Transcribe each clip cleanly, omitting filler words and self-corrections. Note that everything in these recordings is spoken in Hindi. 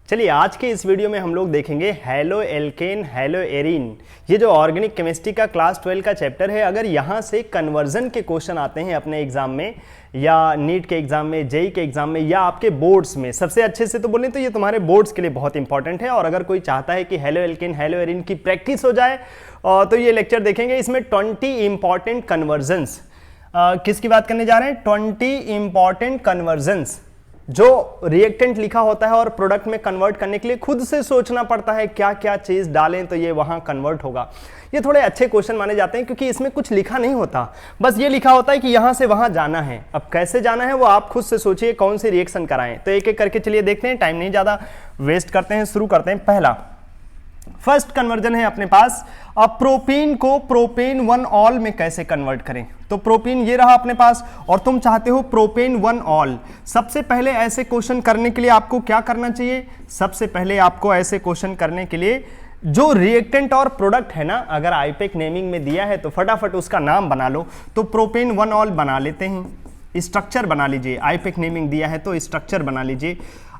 चलिए आज के इस वीडियो में हम लोग देखेंगे हैलो एल्केन हैलो एरीन। ये जो ऑर्गेनिक केमिस्ट्री का क्लास 12 का चैप्टर है, अगर यहाँ से कन्वर्जन के क्वेश्चन आते हैं अपने एग्जाम में या नीट के एग्जाम में, जेई के एग्जाम में या आपके बोर्ड्स में, सबसे अच्छे से तो बोलें तो ये तुम्हारे बोर्ड्स के लिए बहुत इंपॉर्टेंट है। और अगर कोई चाहता है कि हैलो एल्केन हैलो एरीन की प्रैक्टिस हो जाए तो ये लेक्चर देखेंगे। इसमें 20 इंपॉर्टेंट कन्वर्जन्स, किसकी बात करने जा रहे हैं? 20 इंपॉर्टेंट कन्वर्जन्स जो रिएक्टेंट लिखा होता है और प्रोडक्ट में कन्वर्ट करने के लिए खुद से सोचना पड़ता है क्या क्या चीज डालें तो ये वहां कन्वर्ट होगा। ये थोड़े अच्छे क्वेश्चन माने जाते हैं क्योंकि इसमें कुछ लिखा नहीं होता, बस ये लिखा होता है कि यहां से वहां जाना है। अब कैसे जाना है वो आप खुद से सोचिए, कौन सी रिएक्शन कराएं। तो एक एक करके चलिए देखते हैं, टाइम नहीं ज्यादा वेस्ट करते हैं, शुरू करते हैं। पहला फर्स्ट कन्वर्जन है अपने पास, अब प्रोपीन को प्रोपेन 1 ऑल में कैसे कन्वर्ट करें। तो प्रोपीन ये रहा अपने पास और तुम चाहते हो प्रोपेन 1 ऑल। सबसे पहले ऐसे क्वेश्चन करने के लिए आपको क्या करना चाहिए? सबसे पहले आपको ऐसे क्वेश्चन करने के लिए जो रिएक्टेंट और प्रोडक्ट है ना, अगर आईपेक नेमिंग में दिया है तो फटाफट उसका नाम बना लो। तो प्रोपेन 1 ऑल बना लेते हैं, स्ट्रक्चर बना लीजिए। आईपेक नेमिंग दिया है तो स्ट्रक्चर बना लीजिए।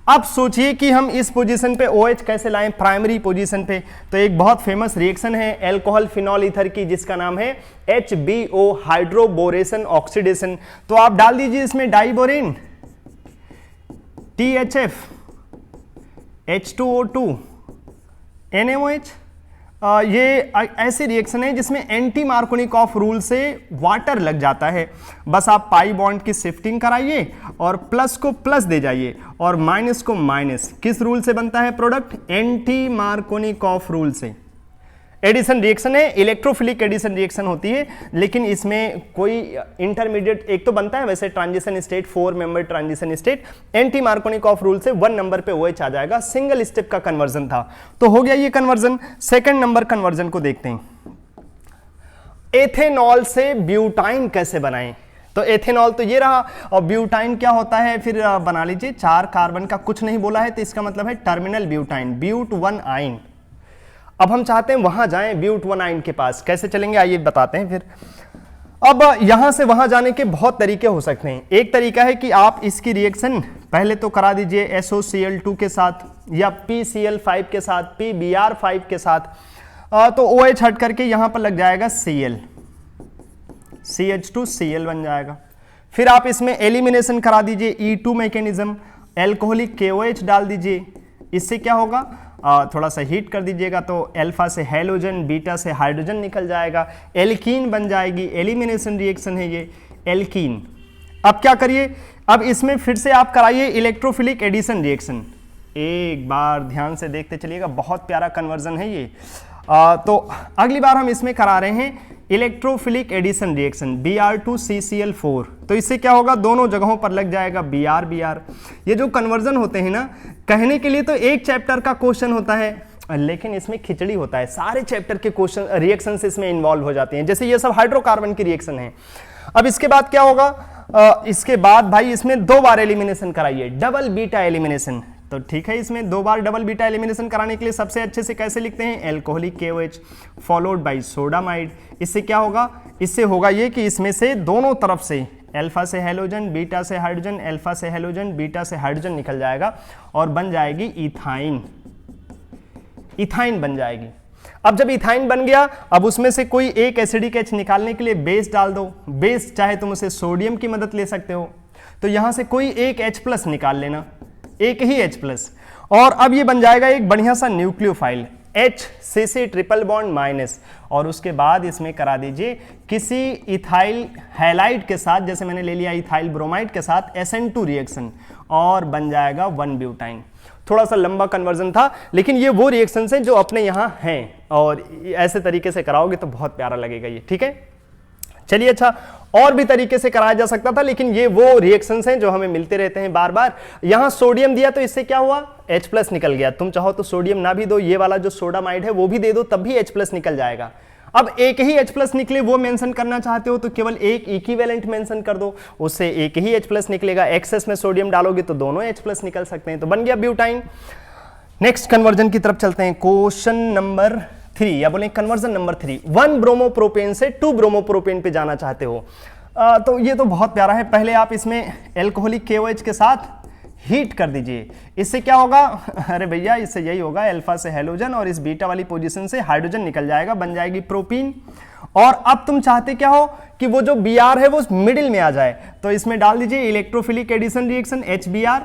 अब सोचिए कि हम इस पोजीशन पे OH कैसे लाएं, प्राइमरी पोजीशन पे। तो एक बहुत फेमस रिएक्शन है एल्कोहल फिनॉल ईथर की, जिसका नाम है HBO हाइड्रोबोरेशन ऑक्सीडेशन। तो आप डाल दीजिए इसमें डाइबोरेन, THF, H2O2, NaOH। ये ऐसी रिएक्शन है जिसमें एंटी मार्कोनिकॉफ रूल से वाटर लग जाता है। बस आप पाई बॉन्ड की शिफ्टिंग कराइए और प्लस को प्लस दे जाइए और माइनस को माइनस। किस रूल से बनता है प्रोडक्ट? एंटी मार्कोनिकॉफ रूल से। एडिशन रिएक्शन है, इलेक्ट्रोफिलिक एडिशन रिएक्शन होती है, लेकिन इसमें कोई इंटरमीडिएट एक तो बनता है वैसे transition state, 4 member transition state. Anti Markovnikov rule से 1 नंबर पे OH आ जाएगा। सिंगल स्टेप का कन्वर्जन था, तो हो गया ये कन्वर्जन। सेकंड नंबर कन्वर्जन को देखते हैं, एथेनॉल से ब्यूटाइन कैसे बनाएं। तो एथेनॉल तो ये रहा, और ब्यूटाइन क्या होता है फिर बना लीजिए। 4 कार्बन का कुछ नहीं बोला है तो इसका मतलब है टर्मिनल ब्यूटाइन, ब्यूट 1 आइन। अब हम चाहते हैं वहां जाएं ब्यूट 1 आइन के पास, कैसे चलेंगे आइए बताते हैं फिर। अब यहां से वहां जाने के बहुत तरीके हो सकते हैं। एक तरीका है कि आप इसकी रिएक्शन पहले तो करा दीजिए SOCl2 के साथ या PCl5 के साथ, PBr5 के साथ। तो OH हट करके यहां पर लग जाएगा Cl, CH2Cl बन जाएगा। फिर आप इसमें एलिमिनेशन करा दीजिए, E2 मैकेनिज्म, एल्कोहलिक KOH डाल दीजिए। इससे क्या होगा? थोड़ा सा हीट कर दीजिएगा तो अल्फा से हैलोजन, बीटा से हाइड्रोजन निकल जाएगा, एल्कीन बन जाएगी। एलिमिनेशन रिएक्शन है ये, एल्कीन। अब क्या करिए, अब इसमें फिर से आप कराइए इलेक्ट्रोफिलिक एडिशन रिएक्शन। एक बार ध्यान से देखते चलिएगा, बहुत प्यारा कन्वर्जन है ये। तो अगली बार हम इसमें करा रहे हैं इलेक्ट्रोफिलिक एडिशन रिएक्शन, Br2CCl4। तो इससे क्या होगा? दोनों जगहों पर लग जाएगा Br। ये जो कन्वर्जन होते हैं ना, कहने के लिए तो एक चैप्टर का क्वेश्चन होता है, लेकिन इसमें खिचड़ी होता है। सारे चैप्टर के क्वेश्चन रिएक्शन इसमें इन्वॉल्व हो जाते हैं। जैसे ये सब हाइड्रोकार्बन की रिएक्शन है। अब इसके बाद क्या होगा? इसके बाद भाई इसमें 2 बार एलिमिनेशन कराइए, डबल बीटा एलिमिनेशन। तो ठीक है, इसमें 2 बार डबल बीटा एलिमिनेशन कराने के लिए सबसे अच्छे से कैसे लिखते हैं? Alcoholic KOH followed by sodamide. इससे क्या होगा? इससे होगा ये कि इसमें से दोनों तरफ से अल्फा से हैलोजन, बीटा से हाइड्रोजन, अल्फा से हैलोजन, बीटा से हाइड्रोजन निकल जाएगा और बन जाएगी इथाइन। इथाइन बन जाएगी। अब जब इथाइन बन गया, अब उसमें से कोई एक एसिडिक H निकालने के लिए बेस डाल दो। बेस चाहे तुम उसे सोडियम की मदद ले सकते हो। तो यहां से कोई एक H+ निकाल लेना, एक ही H+, और अब ये बन जाएगा एक बढ़िया सा nucleophile, HCC triple bond minus. और उसके बाद इसमें करा दीजिए किसी इथाइल हैलाइड के साथ, जैसे मैंने ले लिया इथाइल ब्रोमाइड के साथ, SN2 रिएक्शन, और बन जाएगा 1 ब्यूटाइन। थोड़ा सा लंबा कन्वर्जन था, लेकिन ये वो रिएक्शंस हैं जो अपने यहाँ हैं, और ऐसे तरीके से कराओगे तो बहुत प्यारा लगेगा ये। ठीक है, चलिए। अच्छा, और भी तरीके से कराया जा सकता था, लेकिन ये वो रिएक्शंस हैं जो हमें मिलते रहते हैं बार बार। यहां सोडियम दिया तो इससे क्या हुआ? H+ निकल गया। तुम चाहो तो सोडियम ना भी दो, ये वाला जो सोडामाइड है वो भी दे दो, तब भी H+ निकल जाएगा। अब एक ही H+ निकले वो मेंशन करना चाहते हो तो केवल एक इक्विवेलेंट मेंशन कर दो, उससे एक ही H+ निकलेगा। एक्सेस में सोडियम डालोगे तो दोनों H+ निकल सकते हैं, तो बन गया ब्यूटाइन। नेक्स्ट कन्वर्जन की तरफ चलते हैं, क्वेश्चन नंबर 3, या बोले कन्वर्जन नंबर 3। 1 ब्रोमोप्रोपेन से 2 ब्रोमोप्रोपेन पे जाना चाहते हो। तो ये तो बहुत प्यारा है। पहले आप इसमें एल्कोहलिक KOH के साथ हीट कर दीजिए। इससे क्या होगा, अरे भैया इससे यही होगा, अल्फा से हेलोजन और इस बीटा वाली पोजीशन से हाइड्रोजन निकल जाएगा, बन जाएगी प्रोपीन। और अब तुम चाहते क्या हो कि वो जो Br है वो मिडिल में आ जाए, तो इसमें डाल दीजिए इलेक्ट्रोफिलिक एडिशन रिएक्शन HBr,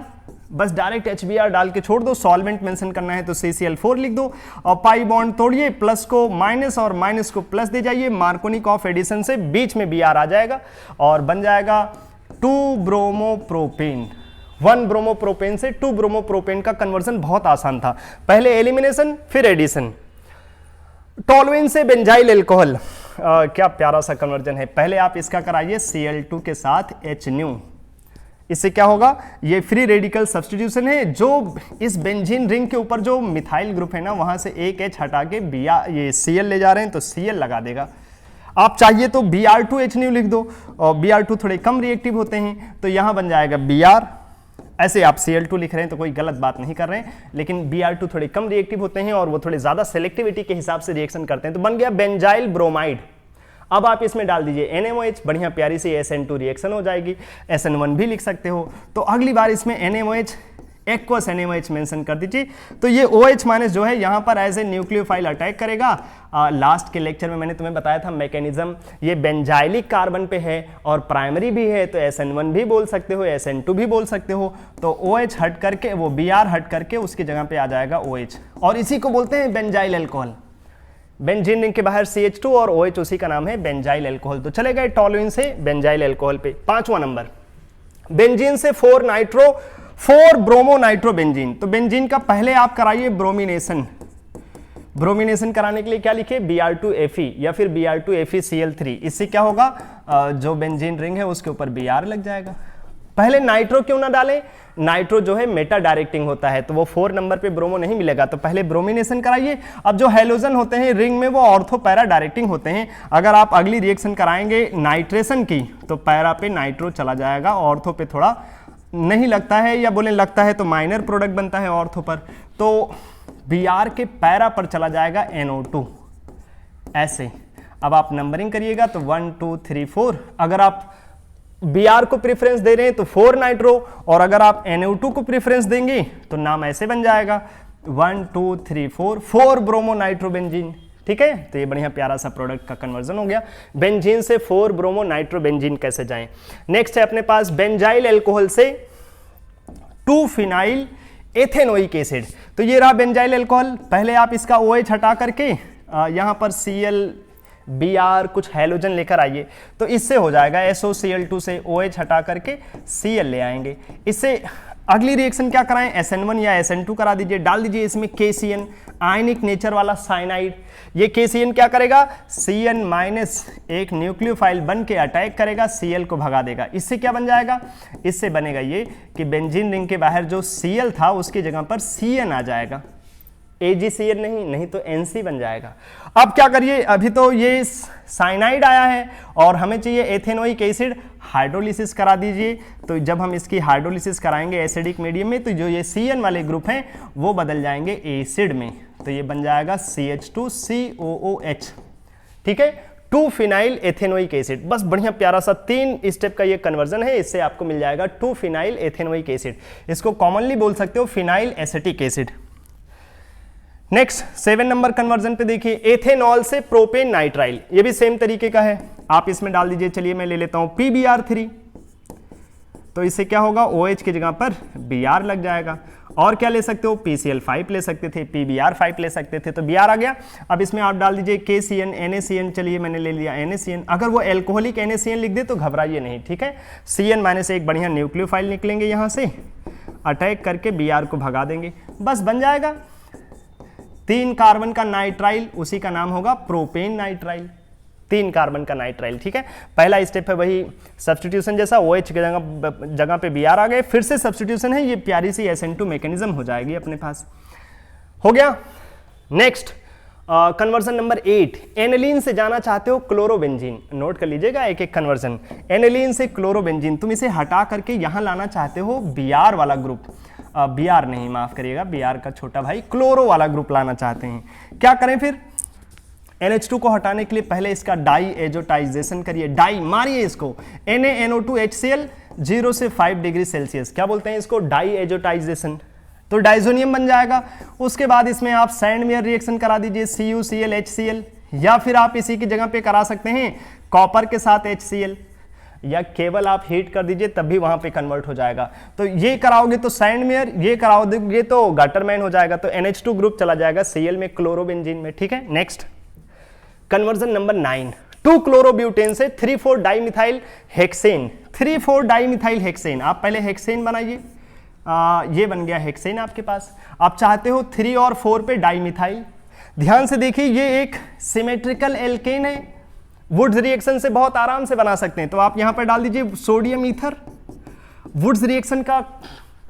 बस डायरेक्ट HBr डाल के छोड़ दो। सॉल्वेंट मेंशन करना है तो CCl4 लिख दो और पाई बॉन्ड तोड़िए, प्लस को माइनस और माइनस को प्लस दे जाइए, मार्कोनिकॉफ एडिशन से बीच में Br आ जाएगा और बन जाएगा 2 ब्रोमोप्रोपेन। 1 ब्रोमोप्रोपेन से 2 ब्रोमोप्रोपेन का कन्वर्जन बहुत आसान था, पहले एलिमिनेशन फिर एडिशन। टोलुइन से बेंजाइल अल्कोहल, क्या प्यारा सा कन्वर्जन है। पहले आप इसका कराइए Cl2 के साथ H-, इससे क्या होगा, ये फ्री रेडिकल सब्स्टिट्यूशन है, जो इस बेंजीन रिंग के ऊपर जो मिथाइल ग्रुप है ना वहां से एक H हटा के ये Cl ले जा रहे हैं तो Cl लगा देगा। आप चाहिए तो Br2H- लिख दो, और Br2 थोड़े कम रिएक्टिव होते हैं तो यहां बन जाएगा Br। ऐसे आप Cl2 लिख रहे हैं तो कोई गलत बात नहीं कर रहे हैं, लेकिन Br2 थोड़े कम रिएक्टिव होते हैं और वो थोड़े ज्यादा सेलेक्टिविटी के हिसाब से रिएक्शन करते हैं, तो बन गया बेंजाइल ब्रोमाइड। अब आप इसमें डाल दीजिए NaOH, बढ़िया प्यारी सी SN2 रिएक्शन हो जाएगी, SN1 भी लिख सकते हो। तो अगली बार इसमें NaOH, एक्वस NaOH मेंशन कर दीजिए। तो ये OH माइनस जो है यहाँ पर एज ए न्यूक्लियोफाइल अटैक करेगा। लास्ट के लेक्चर में मैंने तुम्हें बताया था मैकेनिज्म, ये बेंजाइलिक कार्बन पे है और प्राइमरी भी है, तो SN1 भी बोल सकते हो, SN2 भी बोल सकते हो। तो OH हट करके, वो Br हट करके उसकी जगह पे आ जाएगा OH, और इसी को बोलते हैं बेंजाइल अल्कोहल। बेंजीन रिंग के बाहर CH2 और OH, उसी का नाम है बेंजाइल अल्कोहल। तो चले गए टोलुइन से बेंजाइल अल्कोहल पे। 5वां नंबर, बेंजीन से 4 ब्रोमो नाइट्रो बेंजीन। तो बेंजीन का पहले आप कराइए ब्रोमिनेशन। ब्रोमिनेशन कराने के लिए क्या लिखे, Br2Fe या फिर Br2FeCl3। इससे क्या होगा, जो बेंजीन रिंग है उसके ऊपर Br लग जाएगा। पहले नाइट्रो क्यों ना डालें, नाइट्रो जो है मेटा डायरेक्टिंग होता है, तो वो 4 नंबर पे ब्रोमो नहीं मिलेगा, तो पहले ब्रोमिनेशन कराइए। अब जो हेलोजन होते हैं रिंग में वो ऑर्थो पैरा डायरेक्टिंग होते हैं, अगर आप अगली रिएक्शन कराएंगे नाइट्रेशन की तो पैरा पे नाइट्रो चला जाएगा, ऑर्थो पे थोड़ा नहीं लगता है, या बोले लगता है तो माइनर प्रोडक्ट बनता है ऑर्थो पर, तो Br के पैरा पर चला जाएगा NO2 ऐसे। अब आप नंबरिंग करिएगा तो 1 2 3 4, अगर आप Br को प्रेफरेंस दे रहे हैं तो 4 नाइट्रो, और अगर आप NO2 को प्रेफरेंस देंगे तो नाम ऐसे बन जाएगा 1 2 3 4 ब्रोमो नाइट्रोबेंजीन। ठीक है, तो ये बढ़िया प्यारा सा प्रोडक्ट का कन्वर्जन हो गया। बेंजीन से 4 ब्रोमो नाइट्रोबेंजीन कैसे जाएं। नेक्स्ट है अपने पास बेंजाइल अल्कोहल से 2 फिनाइल एथेनोइक एसिड। तो ये रहा बेंजाइल अल्कोहल। पहले आप इसका OH हटा करके यहां पर Cl Br कुछ हैलोजन लेकर आइए, तो इससे हो जाएगा SOCl2 से OH हटा करके Cl ले आएंगे। इससे अगली रिएक्शन क्या कराएं, SN1 या SN2 करा दीजिए। डाल दीजिए इसमें KCN, आयनिक नेचर वाला साइनाइड। ये KCN क्या करेगा, Cn माइनस एक न्यूक्लियोफाइल बन के अटैक करेगा, Cl को भगा देगा। इससे क्या बन जाएगा, इससे बनेगा ये कि बेंजीन रिंग के बाहर जो Cl था उसकी जगह पर Cn आ जाएगा, AgCN नहीं तो NC बन जाएगा। अब क्या करिए, अभी तो ये साइनाइड आया है और हमें चाहिए एथेनोइक एसिड, हाइड्रोलिसिस करा दीजिए। तो जब हम इसकी हाइड्रोलिसिस कराएंगे एसिडिक मीडियम में, तो जो ये Cn वाले ग्रुप हैं वो बदल जाएंगे एसिड में, तो ये बन जाएगा CH2COOH। ठीक है, 2 फिनाइल एथेनोइक एसिड। बस बढ़िया प्यारा सा 3 स्टेप का ये कन्वर्जन है, इससे आपको मिल जाएगा 2 फिनाइल एथेनोइक एसिड। इसको कॉमनली बोल सकते हो phenyl acetic acid. Next 7 number conversion पे देखिए, एथेनॉल से प्रोपेन नाइट्राइल। ये भी सेम तरीके का है, आप इसमें डाल दीजिए। चलिए मैं ले लेता हूं PBr3, तो इससे क्या होगा, OH की जगह पर Br लग जाएगा। और क्या ले सकते हो, PCl5 ले सकते थे, PBr5 ले सकते थे, तो Br आ गया। अब इसमें आप डाल दीजिए KCN, NaCN। चलिए मैंने ले लिया NaCN। अगर वो एल्कोहलिक NaCN लिख दे तो घबराइए नहीं, ठीक है। Cn-1 बढ़िया न्यूक्लियोफाइल निकलेंगे, यहां से अटैक करके Br को भगा देंगे, बस बन जाएगा 3 कार्बन का नाइट्राइल, उसी का नाम होगा प्रोपेन नाइट्राइल। 3 कार्बन का नाइट्राइल। ठीक है, पहला स्टेप है वही सब्स्टिट्यूशन जैसा, OH की जगह पे Br आ गए, फिर से सब्स्टिट्यूशन है, ये प्यारी सी SN2 मैकेनिज्म हो जाएगी अपने पास। हो गया। नेक्स्ट कन्वर्जन नंबर 8, एनिलीन से जाना चाहते हो क्लोरोबेंजीन। नोट कर लीजिएगा एक एक कन्वर्जन। एनिलीन से क्लोरोबेंजीन, तुम इसे हटा करके यहां लाना चाहते हो Br वाला ग्रुप, Br नहीं, माफ करिएगा, Br का छोटा भाई क्लोरो वाला ग्रुप लाना चाहते हैं। क्या करें फिर, NH2 को हटाने के लिए पहले इसका डाई एजोटाइजेशन करिए, डाई मारिए इसको, NaNO2HCl 0 से 5 डिग्री सेल्सियस, क्या बोलते हैं इसको, डाईएजोटाइजेशन, तो डाइजोनियम बन जाएगा। उसके बाद इसमें आप सैंडमेयर रिएक्शन करा दीजिए CuCl HCl, या फिर आप इसी की जगह पे करा सकते हैं कॉपर के साथ HCl, या केवल आप हीट कर दीजिए तब भी वहां पे कन्वर्ट हो जाएगा। तो ये कराओगे तो सैंडमेयर, ये कराओगे तो गटरमैन हो जाएगा, तो NH2 ग्रुप चला जाएगा Cl में, क्लोरोबेंजीन में, ठीक है। नेक्स्ट कन्वर्जन नंबर 9, 2 क्लोरोब्यूटेन से 3,4 डाइमिथाइल हेक्सेन, 3,4 डाइमिथाइल हेक्सेन। आप पहले हेक्सेन बनाइए, ये बन गया हेक्सेन आपके पास। आप चाहते हो 3 और 4 पे डाइमिथाइल। ध्यान से देखिए ये एक सिमेट्रिकल एल्केन है, वुड्स रिएक्शन से बहुत आराम से बना सकते हैं। तो आप यहां पर डाल दीजिए सोडियम ईथर, वुड्स रिएक्शन का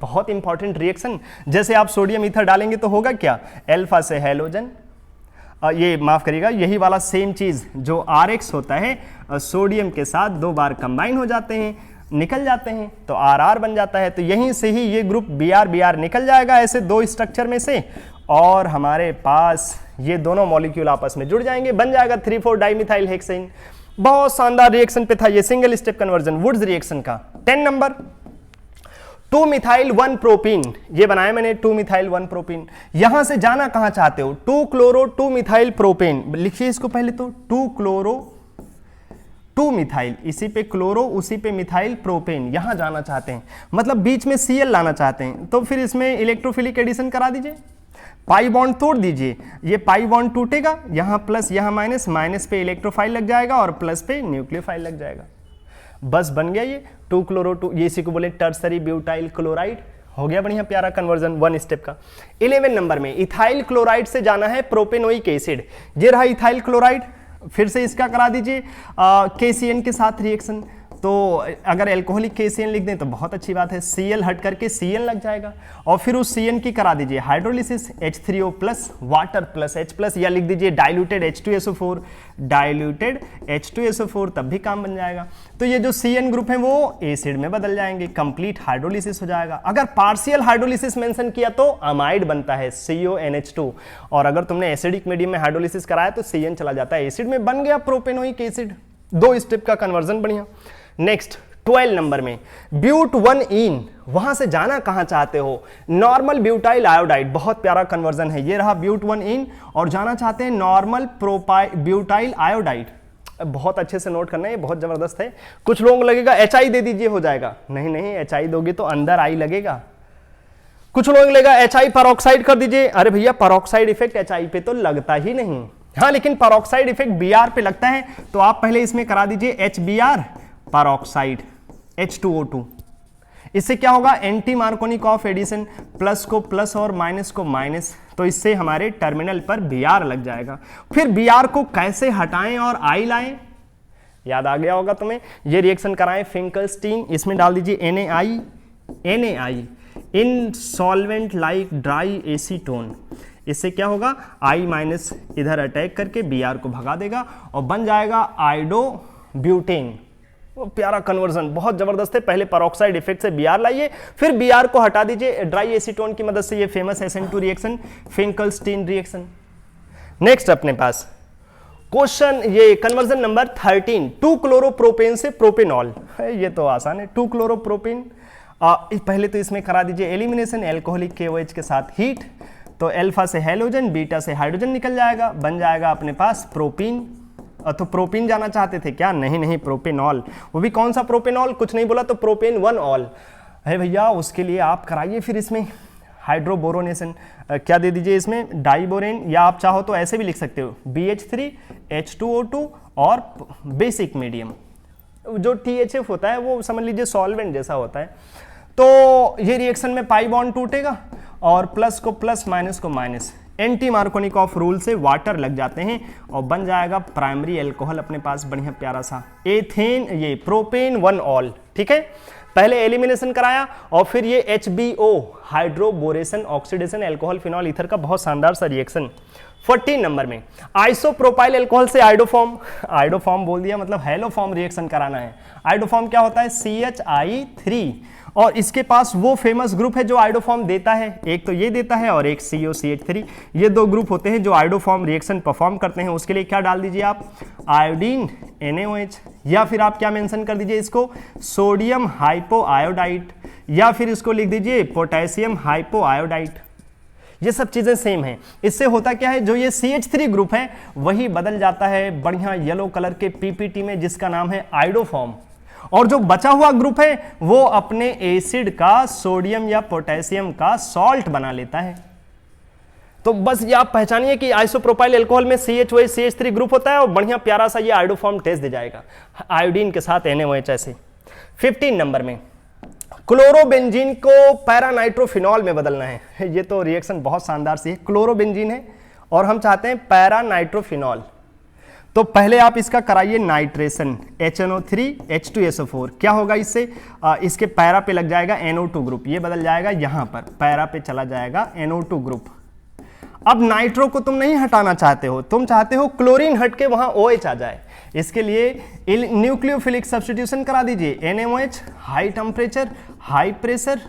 बहुत इंपॉर्टेंट रिएक्शन। जैसे आप सोडियम ईथर डालेंगे तो होगा क्या, अल्फा से हैलोजन, ये माफ करिएगा, यही वाला सेम चीज जो RX होता है सोडियम के साथ 2 बार कंबाइन हो जाते हैं, निकल जाते हैं, तो RR बन जाता है। तो यहीं से ही ये ग्रुप Br निकल जाएगा ऐसे 2 स्ट्रक्चर में से, और हमारे पास ये दोनों मॉलिक्यूल आपस में जुड़ जाएंगे, बन जाएगा 3,4 डाइमिथाइल हेक्सेन। बहुत शानदार रिएक्शन पे था ये, single step conversion Wurtz reaction का। 10 नंबर 2 मिथाइल 1 प्रोपीन, ये बनाया मैंने 2 मिथाइल 1 प्रोपीन। यहां से जाना कहां चाहते हो, 2 क्लोरो 2 मिथाइल प्रोपेन, लिखिए इसको पहले तो 2 क्लोरो 2 मिथाइल, इसी पे क्लोरो उसी पे मिथाइल प्रोपेन, यहां जाना चाहते हैं, मतलब बीच में Cl लाना चाहते हैं। तो फिर इसमें इलेक्ट्रोफिलिक एडिशन करा दीजिए, पाई बॉन्ड तोड़ दीजिए, ये पाई बॉन्ड टूटेगा, यहां प्लस यहां माइनस, माइनस पे इलेक्ट्रोफाइल लग जाएगा और प्लस पे न्यूक्लियोफाइल लग जाएगा, बस बन गया ये 2 क्लोरो 2, ये इसी को बोले टर्सरी ब्यूटाइल क्लोराइड। हो गया बढ़िया प्यारा कन्वर्जन 1 स्टेप का। 11 नंबर में इथाइल क्लोराइड से जाना है प्रोपेनोइक एसिड, ये रहा इथाइल क्लोराइड, फिर से इसका करा दीजिए KCN के साथ रिएक्शन। तो अगर एल्कोहलिक KCN लिख दें तो बहुत अच्छी बात है, Cl हट करके Cn लग जाएगा, और फिर उस Cn की करा दीजिए hydrolysis, H3O plus water plus H plus, या लिख दीजिए डाइल्यूटेड H2SO4, डाइल्यूटेड H2SO4, तब भी काम बन जाएगा। तो ये जो Cn ग्रुप है वो एसिड में बदल जाएंगे, कंप्लीट हाइड्रोलिसिस हो जाएगा। अगर पार्शियल हाइड्रोलिसिस मेंशन किया तो अमाइड बनता है CONH2, और अगर तुमने एसिडिक मीडियम में हाइड्रोलिसिस कराया तो Cn चला जाता है एसिड में, बन गया प्रोपेनोइक एसिड। 2 स्टेप का कन्वर्जन बढ़िया। नेक्स्ट 12 नंबर में ब्यूट 1इन, वहां से जाना कहां चाहते हो, नॉर्मल ब्यूटाइल आयोडाइड, बहुत प्यारा कन्वर्जन है, ये रहा ब्यूट 1इन, और जाना चाहते हैं नॉर्मल ब्यूटाइल आयोडाइड। बहुत अच्छे से नोट करना है, ये बहुत जबरदस्त है। कुछ लोगों को लगेगा HI दे दीजिए हो जाएगा, नहीं नहीं, HI दोगे तो अंदर आई लगेगा। कुछ लोगों को लगेगा HI परऑक्साइड कर दीजिए, अरे भैया परऑक्साइड इफेक्ट HI पे तो लगता ही नहीं, हाँ लेकिन परऑक्साइड इफेक्ट Br पे लगता है, तो आप पहले इसमें करा दीजिए HBr परऑक्साइड H2O2। इससे क्या होगा, anti Markovnikov of addition, plus को प्लस और माइनस को माइनस, तो इससे हमारे टर्मिनल पर Br लग जाएगा। फिर Br को कैसे हटाएं और I लाएं, याद आ गया होगा तुम्हें, ये रिएक्शन कराएं फिंकलस्टीन, इसमें डाल दीजिए NaI इन सॉल्वेंट लाइक ड्राई एसीटोन। इससे क्या होगा, I माइनस इधर अटैक करके Br को भगा देगा और बन जाएगा आइडोब्यूटेन। वो प्यारा कन्वर्जन बहुत जबरदस्त है। पहले परऑक्साइड इफेक्ट से Br लाइए, फिर Br को हटा दीजिए ड्राई एसीटोन की मदद से, ये famous SN2 reaction, Finkelstein reaction. Next अपने पास क्वेश्चन, ये कन्वर्जन नंबर 13, 2 क्लोरोप्रोपेन से प्रोपेनॉल, ये तो आसान है। 2 क्लोरोप्रोपेन, पहले तो इसमें करा दीजिए एलिमिनेशन, एल्कोहलिक KOH के साथ हीट, तो अल्फा से हैलोजन, बीटा से हाइड्रोजन निकल जाएगा, बन जाएगा अपने पास प्रोपीन। तो प्रोपीन जाना चाहते थे क्या, नहीं नहीं, प्रोपेनॉल, वो भी कौन सा प्रोपेनॉल, कुछ नहीं बोला तो प्रोपेन 1 ऑल है भैया। उसके लिए आप कराइए फिर इसमें हाइड्रोबोरोनेशन, क्या दे दीजिए इसमें डाइबोरेन, या आप चाहो तो ऐसे भी लिख सकते हो BH3 H2O2 और बेसिक मीडियम, जो THF होता है वो समझ लीजिए सॉल्वेंट जैसा होता है। तो ये रिएक्शन में पाई बॉन्ड टूटेगा और प्लस को प्लस माइनस को minus, anti Markovnikov of rule से वाटर लग जाते हैं और बन जाएगा प्राइमरी एल्कोहल अपने पास बढ़िया प्यारा सा एथेन, ये प्रोपेन 1 ऑल। ठीक है, पहले एलिमिनेशन कराया और फिर ये HBO hydroboration oxidation alcohol phenol ether का बहुत शानदार सा रिएक्शन। 14 नंबर में आइसोप्रोपाइल एल्कोहल से आइडोफॉर्म, आइडोफॉर्म बोल दिया मतलब हेलोफॉर्म रिएक्शन कराना है। आइडोफॉर्म क्या होता है, CHI3, और इसके पास वो फेमस ग्रुप है जो आइडोफॉर्म देता है, एक तो ये देता है और एक COCH3, ये 2 ग्रुप होते हैं जो आइडोफॉर्म रिएक्शन परफॉर्म करते हैं। उसके लिए क्या डाल दीजिए आप, आयोडीन NaOH, या फिर आप क्या मेंशन कर दीजिए इसको, सोडियम हाइपोआयोडाइड, या फिर इसको लिख दीजिए पोटेशियम हाइपोआयोडाइड। ये सब चीजें सेम हैं। इससे होता क्या है, जो ये CH3 ग्रुप है वही बदल जाता है बढ़िया येलो कलर के PPT में, जिसका नाम है आयोडोफॉर्म, और जो बचा हुआ ग्रुप है वो अपने एसिड का सोडियम या पोटेशियम का सॉल्ट बना लेता है। तो बस ये आप पहचानिए कि आइसोप्रोपाइल अल्कोहल में CH वही CH3 ग्रुप होता है और बढ़िया प्यारा सा ये आयोडोफॉर्म टेस्ट दे जाएगा, आयोडीन के साथ NaOH ऐसे। 15 नंबर में क्लोरोबेंजीन को पैरानाइट्रोफिनॉल में बदलना है। ये तो रिएक्शन बहुत शानदार सी है। क्लोरोबेंजीन है और हम चाहते हैं पैरानाइट्रोफिनॉल, तो पहले आप इसका कराइए नाइट्रेशन, HNO3 H2SO4। क्या होगा इससे, इसके पैरा पे लग जाएगा NO2 ग्रुप, ये बदल जाएगा यहां पर पैरा पे चला जाएगा NO2 ग्रुप। अब नाइट्रो को तुम नहीं हटाना चाहते हो, तुम चाहते हो क्लोरीन हट के वहां OH आ जाए। इसके लिए न्यूक्लियोफिलिक सब्स्टिट्यूशन करा दीजिए, NaOH, high temperature high pressure,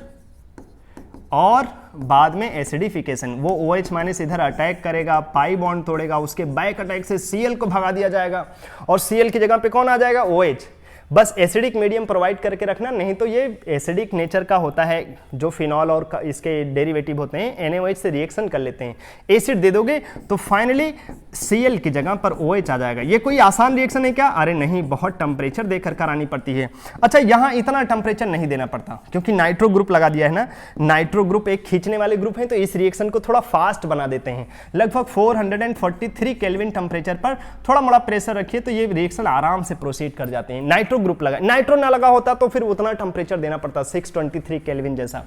और बाद में एसिडिफिकेशन। वो OH माइनस इधर अटैक करेगा, पाई बॉन्ड तोड़ेगा, उसके बैक अटैक से Cl को भगा दिया जाएगा और Cl की जगह पे कौन आ जाएगा, OH। बस एसिडिक मीडियम प्रोवाइड करके रखना, नहीं तो ये एसिडिक नेचर का होता है, जो फिनॉल और इसके डेरिवेटिव होते हैं NaOH से रिएक्शन कर लेते हैं। एसिड दे दोगे तो फाइनली Cl की जगह पर OH आ जाएगा। ये कोई आसान रिएक्शन है क्या, अरे नहीं, बहुत टेम्परेचर देकर करानी पड़ती है। अच्छा, यहाँ इतना टेम्परेचर नहीं देना पड़ता क्योंकि नाइट्रो ग्रुप लगा दिया है ना, नाइट्रो ग्रुप एक खींचने वाले ग्रुप है, तो इस रिएक्शन को थोड़ा फास्ट बना देते हैं। लगभग 443 केल्विन टेम्परेचर पर थोड़ा मोड़ा प्रेशर रखिए तो ये रिएक्शन आराम से प्रोसीड कर जाते हैं। नाइट्रो ग्रुप लगा, नाइट्रो ना लगा होता तो फिर उतना टेम्परेचर देना पड़ता, 623 केल्विन जैसा।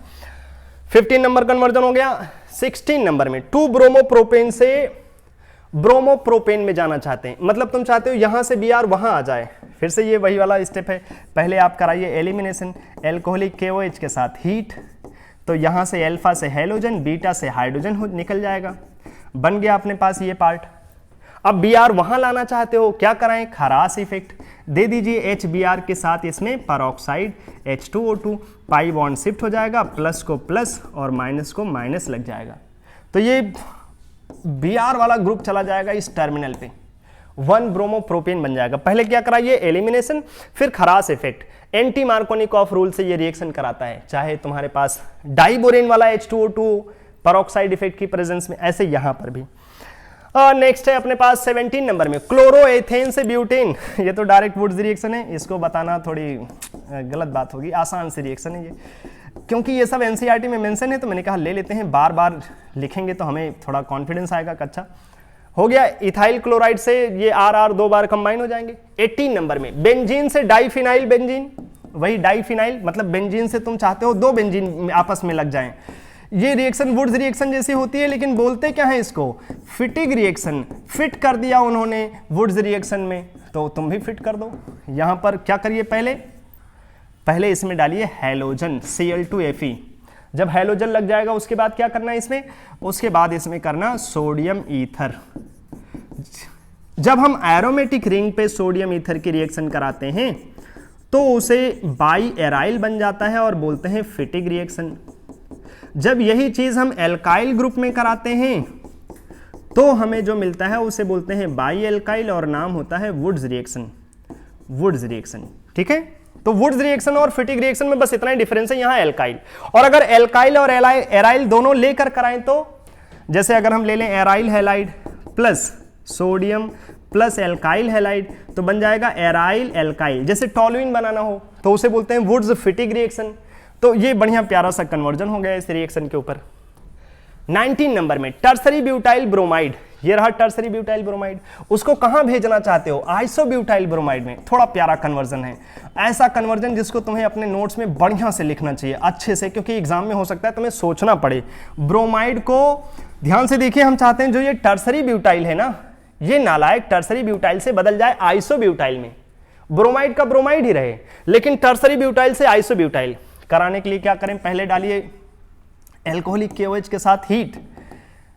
15 नंबर कन्वर्जन हो गया। 16 नंबर में 2 ब्रोमोप्रोपेन से ब्रोमोप्रोपेन में जाना चाहते हैं, मतलब तुम चाहते हो यहां से Br वहां आ जाए। फिर से ये वही वाला स्टेप है, पहले आप कराइए एलिमिनेशन, एल्कोहलिक KOH के साथ हीट, तो यहां से अल्फा से हेलोजन, बीटा से हाइड्रोजन निकल जाएगा, बन गया अपने पास ये पार्ट। अब Br वहां लाना चाहते हो, क्या कराएं, खरास इफेक्ट दे दीजिए HBr के साथ, इसमें peroxide H2O2, pi bond shift हो जाएगा, प्लस को प्लस और माइनस को माइनस लग जाएगा, तो ये Br वाला ग्रुप चला जाएगा इस टर्मिनल पे, 1 ब्रोमोप्रोपेन बन जाएगा। पहले क्या कराइए, एलिमिनेशन, फिर खरास इफेक्ट। एंटी मार्कोनिकॉफ रूल से ये रिएक्शन कराता है, चाहे तुम्हारे पास डाइबोरेन वाला H2O2 परऑक्साइड इफेक्ट की प्रेजेंस में, ऐसे यहां पर भी। नेक्स्ट है अपने पास 17 नंबर में क्लोरोएथेन से ब्यूटेन। ये तो डायरेक्ट वुड्स रिएक्शन है, इसको बताना थोड़ी गलत बात होगी, आसान सी रिएक्शन है ये, क्योंकि ये सब एनसीईआरटी में मेंशन है, तो मैंने कहा ले लेते हैं, बार बार लिखेंगे तो हमें थोड़ा कॉन्फिडेंस आएगा। कच्चा हो गया। इथाइल क्लोराइड से ये RR 2 बार कंबाइन हो जाएंगे। 18 नंबर में बेंजीन से डाइफिनाइल बेंजीन, वही डाइफिनाइल, मतलब बेंजीन से तुम चाहते हो 2 बेंजीन आपस में लग जाएं। ये रिएक्शन वुड्स रिएक्शन जैसी होती है, लेकिन बोलते क्या है इसको, फिटिग रिएक्शन। फिट कर दिया उन्होंने वुड्स रिएक्शन में, तो तुम भी फिट कर दो। यहां पर क्या करिए, पहले इसमें डालिए हैलोजन Cl2Fe। जब हैलोजन लग जाएगा उसके बाद क्या करना है इसमें, उसके बाद इसमें करना सोडियम ईथर। जब हम एरोमेटिक रिंग पे सोडियम ईथर की रिएक्शन कराते हैं तो उसे बाई एराइल बन जाता है और बोलते हैं फिटिग रिएक्शन। जब यही चीज हम एल्काइल ग्रुप में कराते हैं तो हमें जो मिलता है उसे बोलते हैं बाई एल्काइल और नाम होता है वुड्स रिएक्शन। वुड्स रिएक्शन, ठीक है। तो वुड्स रिएक्शन और फिटिग रिएक्शन में बस इतना ही डिफरेंस है, यहां एल्काइल। और अगर एल्काइल और एराइल दोनों लेकर कराएं तो, जैसे अगर हम ले लें aryl halide plus sodium plus alkyl halide, तो बन जाएगा एराइल एल्काइल। जैसे टॉलुइन बनाना हो तो उसे बोलते हैं वुड्स फिटिग रिएक्शन। तो ये बढ़िया प्यारा सा कन्वर्जन हो गया इस रिएक्शन के ऊपर। 19 नंबर में टर्सरी ब्यूटाइल ब्रोमाइड, ये रहा टर्सरी ब्यूटाइल ब्रोमाइड। उसको कहां भेजना चाहते हो, आइसोब्यूटाइल ब्रोमाइड में। थोड़ा प्यारा कन्वर्जन है, ऐसा कन्वर्जन जिसको तुम्हें अपने नोट्स में बढ़िया से लिखना चाहिए अच्छे से, क्योंकि एग्जाम में हो सकता है तुम्हें सोचना पड़े। ब्रोमाइड को ध्यान से देखिए, हम चाहते हैं जो ये टर्सरी ब्यूटाइल है ना, ये नालायक टर्सरी ब्यूटाइल से बदल जाए आइसोब्यूटाइल में। ब्रोमाइड का ब्रोमाइड ही रहे, लेकिन टर्सरी ब्यूटाइल से आइसोब्यूटाइल कराने के लिए क्या करें, पहले डालिए एल्कोहलिक KOH के साथ हीट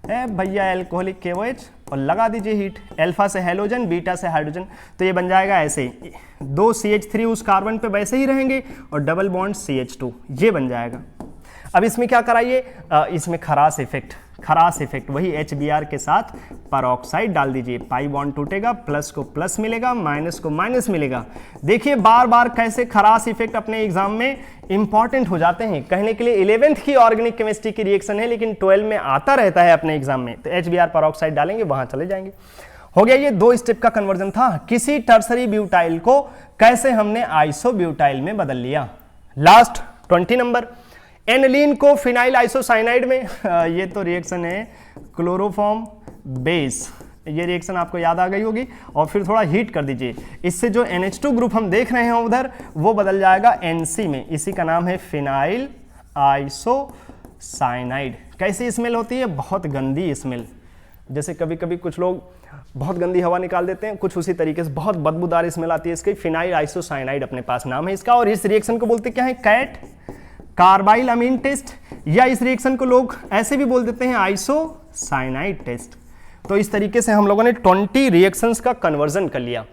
है भैया, एल्कोहलिक KOH, और लगा दीजिए हीट, अल्फा से हेलोजन बीटा से हाइड्रोजन, तो ये बन जाएगा ऐसे, 2 CH3 उस कार्बन पे वैसे ही रहेंगे और डबल बॉन्ड CH2, ये बन जाएगा। अब इसमें क्या कराइए, इसमें खरास इफेक्ट। खरास इफेक्ट, वही HBr के साथ परऑक्साइड डाल दीजिए, पाई बॉन्ड टूटेगा, प्लस को प्लस मिलेगा, माइनस को माइनस मिलेगा। देखिए बार बार कैसे खरास इफेक्ट अपने एग्जाम में इंपॉर्टेंट हो जाते हैं। कहने के लिए 11th की ऑर्गेनिक केमिस्ट्री की रिएक्शन है, लेकिन 12 में आता रहता है अपने एग्जाम में, तो HBr परऑक्साइड डालेंगे, वहां चले जाएंगे। हो गया, ये 2 स्टेप का कन्वर्जन था। किसी टर्सरी ब्यूटाइल को कैसे हमने आइसोब्यूटाइल में बदल लिया। लास्ट 20 नंबर, एनिलीन को फिनाइल आइसोसाइनाइड में ये तो रिएक्शन है क्लोरोफॉर्म बेस, ये रिएक्शन आपको याद आ गई होगी। और फिर थोड़ा हीट कर दीजिए, इससे जो NH2 ग्रुप हम देख रहे हैं उधर, वो बदल जाएगा NC में, इसी का नाम है फिनाइल आइसोसाइनाइड। कैसी स्मेल होती है, बहुत गंदी स्मेल। जैसे कभी कभी कुछ लोग बहुत गंदी हवा निकाल देते हैं, कुछ उसी तरीके से बहुत बदबूदार स्मेल आती है इसकी। फिनाइल आइसोसाइनाइड अपने पास नाम है इसका। और इस रिएक्शन को बोलते क्या है, कैट कार्बाइल अमीन टेस्ट, या इस रिएक्शन को लोग ऐसे भी बोल देते हैं आइसोसाइनाइड टेस्ट। तो इस तरीके से हम लोगों ने 20 रिएक्शंस का कन्वर्जन कर लिया।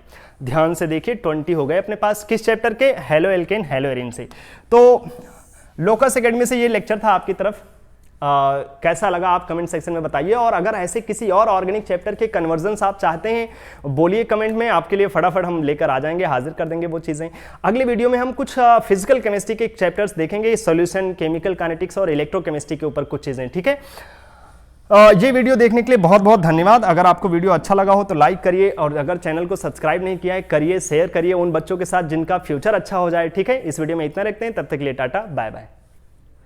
ध्यान से देखिए 20 हो गए अपने पास, किस चैप्टर के, हेलो एल्केन हेलो एरिन से। तो लोकस एकेडमी से ये लेक्चर था आपकी तरफ। कैसा लगा आप कमेंट सेक्शन में बताइए। और अगर ऐसे किसी और ऑर्गेनिक चैप्टर के कन्वर्जन्स आप चाहते हैं बोलिए कमेंट में, आपके लिए फटाफट हम लेकर आ जाएंगे, हाजिर कर देंगे वो चीज़ें। अगले वीडियो में हम कुछ फिजिकल केमिस्ट्री के चैप्टर्स देखेंगे, सॉल्यूशन, केमिकल काइनेटिक्स और इलेक्ट्रोकेमिस्ट्री के ऊपर कुछ चीज़ें, ठीक है। ये वीडियो देखने के लिए बहुत बहुत धन्यवाद। अगर आपको वीडियो अच्छा लगा हो तो लाइक करिए, और अगर चैनल को सब्सक्राइब नहीं किया है करिए, शेयर करिए उन बच्चों के साथ जिनका फ्यूचर अच्छा हो जाए, ठीक है। इस वीडियो में इतना रखते हैं, तब तक के लिए टाटा बाय बाय।